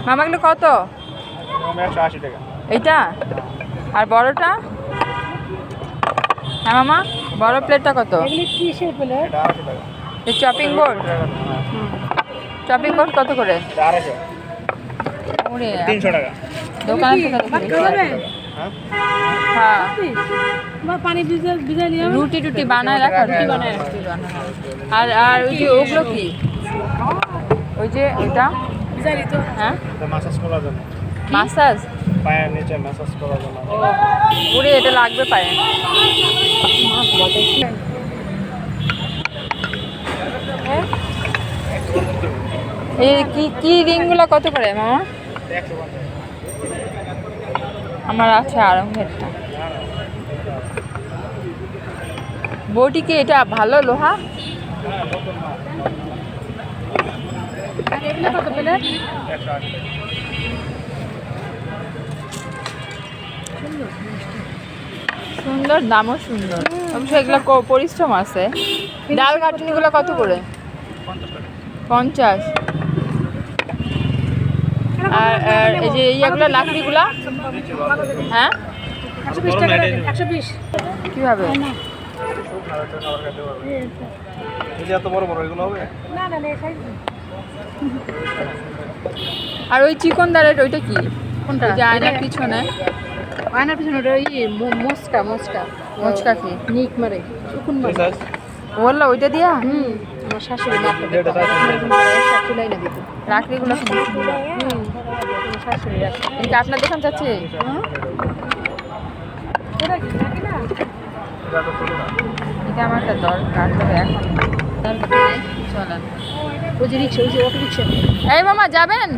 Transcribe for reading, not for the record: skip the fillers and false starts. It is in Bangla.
মামা এগুলো কত? 180 টাকা। এইটা আর বড়টা? হ্যাঁ মামা, বড় প্লেটটা কত? এটা 250 টাকা। এই চপিং বোর্ড, চপিং বোর্ড কত করে? এটা 250। ওরে 300 টাকা। দোকানে থেকে হ্যাঁ, রুটি টুটি বানায় রাখা, রুটি বানায় রাখা। আর আর ওই যে ওগুলো কি, ওই যে ওইটা হ্যাঁ এটা ম্যাসাজ করার জন্য, মাসাজ, পায়ের নিচে ম্যাসাজ করার জন্য। ওরে এটা লাগবে পায়ে। এই কি কি রিংগুলো কত করে মামা? 150 আমার আছে আরঙ্গেরটা। বউটি কি এটা ভালো লোহা? সুন্দর, দামও সুন্দর, অবশ্য এগুলো পরিশ্রম আছে। ডাল কাটনিগুলো কত করে? 50। আর এই যে ইয়েগুলো লাকড়িগুলা হ্যাঁ 120 কীভাবে? এত বড় বড় এগুলো হবে? আর ওই চিকনদারের ওইটা কি? কোনটা? ওই যে আয়নার পিছনে, আয়নার পিছনে ওটা ওই মস্কা মোচকা কি নিক মারে শুকুন মারে। বললো ওইটা দিয়া আমার শাশুড়ি মারতে দিত, চুলাই না দিত। লাকড়িগুলো খুব সুন্দর। আমার শাশুড়ি রাখতো। এটা আপনার দোকান যাচ্ছে? এটা আমার একটা দরকার, তবে এখন চলেন। ওই যে রিক্সা, ওই যে অটো রিক্সা। এই মামা যাবেন?